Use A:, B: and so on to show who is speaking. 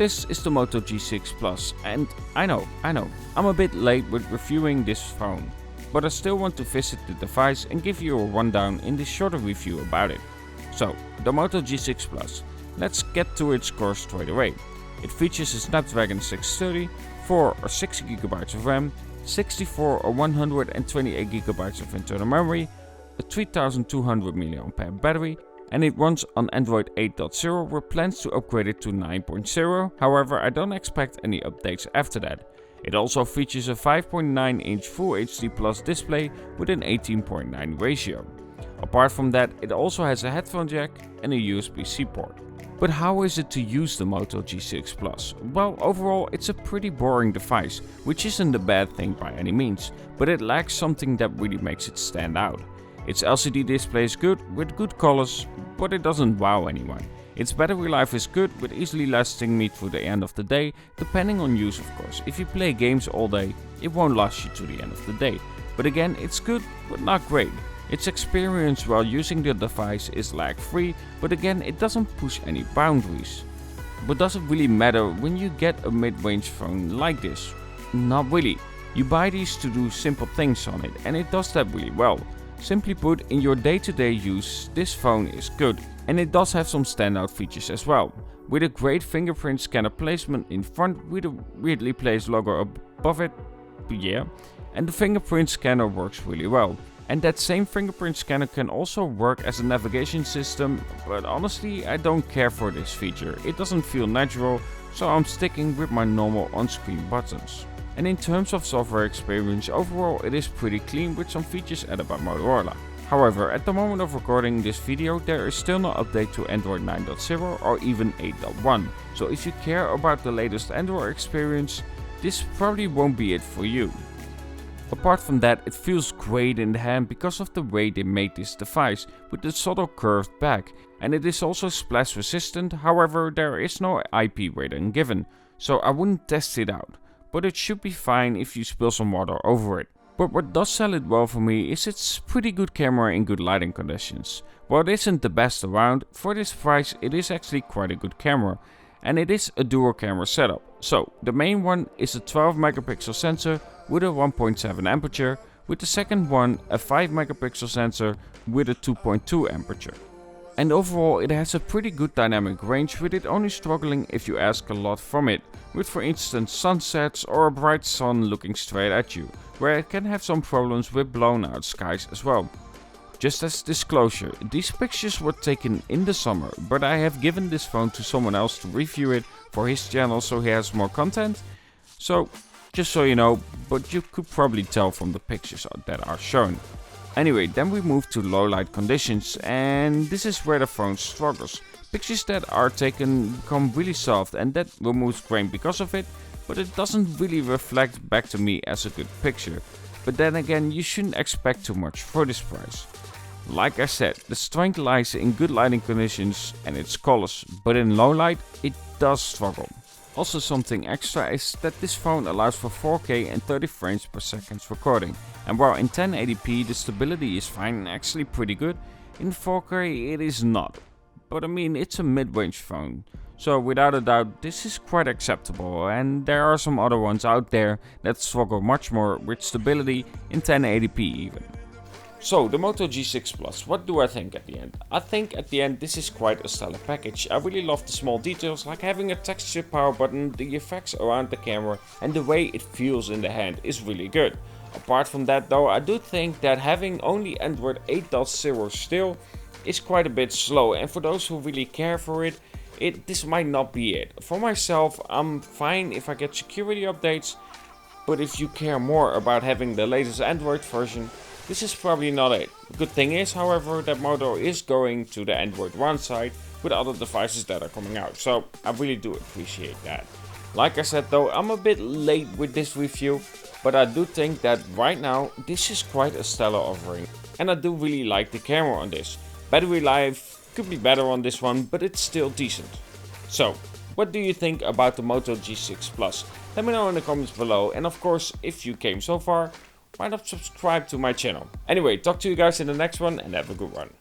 A: this is the Moto G6 Plus, and I know, I'm a bit late with reviewing this phone, but I still want to visit the device and give you a rundown in this shorter review about it. So, the Moto G6 Plus, let's get to its core straight away. It features a Snapdragon 630, 4 or 6 GB of RAM, 64 or 128 GB of internal memory, a 3200 mAh battery, and it runs on Android 8.0 with plans to upgrade it to 9.0, however I don't expect any updates after that. It also features a 5.9-inch Full HD Plus display with an 18:9 ratio. Apart from that, it also has a headphone jack and a USB-C port. But how is it to use the Moto G6 Plus? Well, overall it's a pretty boring device, which isn't a bad thing by any means, but it lacks something that really makes it stand out. Its LCD display is good, with good colors, but it doesn't wow anyone. Its battery life is good, with easily lasting me through the end of the day, depending on use of course. If you play games all day, it won't last you to the end of the day. But again, it's good, but not great. Its experience while using the device is lag-free, but again, it doesn't push any boundaries. But does it really matter when you get a mid-range phone like this? Not really. You buy these to do simple things on it, and it does that really well. Simply put, in your day-to-day use, this phone is good, and it does have some standout features as well. With a great fingerprint scanner placement in front with a weirdly placed logo above it, yeah, and the fingerprint scanner works really well. And that same fingerprint scanner can also work as a navigation system, but honestly I don't care for this feature. It doesn't feel natural, so I'm sticking with my normal on-screen buttons. And in terms of software experience, overall it is pretty clean with some features added by Motorola. However, at the moment of recording this video there is still no update to Android 9.0 or even 8.1. So if you care about the latest Android experience, this probably won't be it for you. Apart from that, it feels great in the hand because of the way they made this device with the subtle curved back, and it is also splash resistant, however there is no IP rating given, so I wouldn't test it out, but it should be fine if you spill some water over it. But what does sell it well for me is its pretty good camera in good lighting conditions. While it isn't the best around, for this price it is actually quite a good camera. And it is a dual camera setup. So the main one is a 12 megapixel sensor with a 1.7 aperture, with the second one a 5 megapixel sensor with a 2.2 aperture. And overall it has a pretty good dynamic range, with it only struggling if you ask a lot from it, with for instance sunsets or a bright sun looking straight at you, where it can have some problems with blown out skies as well. Just as disclosure, these pictures were taken in the summer, but I have given this phone to someone else to review it for his channel so he has more content. So, just so you know, but you could probably tell from the pictures that are shown. Anyway, then we move to low light conditions, and this is where the phone struggles. Pictures that are taken become really soft and that removes grain because of it, but it doesn't really reflect back to me as a good picture. But then again, you shouldn't expect too much for this price. Like I said, the strength lies in good lighting conditions and its colors, but in low light it does struggle. Also something extra is that this phone allows for 4K and 30 frames per second recording, and while in 1080p the stability is fine and actually pretty good, in 4K it is not. But I mean, it's a mid-range phone, so without a doubt this is quite acceptable, and there are some other ones out there that struggle much more with stability in 1080p even. So, the Moto G6 Plus, what do I think at the end? I think at the end this is quite a stellar package. I really love the small details, like having a texture power button, the effects around the camera, and the way it feels in the hand is really good. Apart from that though, I do think that having only Android 8.0 still is quite a bit slow, and for those who really care for it, this might not be it. For myself, I'm fine if I get security updates, but if you care more about having the latest Android version, this is probably not it. The good thing is, however, that Moto is going to the Android One side with other devices that are coming out, so I really do appreciate that. Like I said though, I'm a bit late with this review, but I do think that right now this is quite a stellar offering, and I do really like the camera on this. Battery life could be better on this one, but it's still decent. So, what do you think about the Moto G6 Plus? Let me know in the comments below, and of course, if you came so far, why not subscribe to my channel? Anyway, talk to you guys in the next one and have a good one.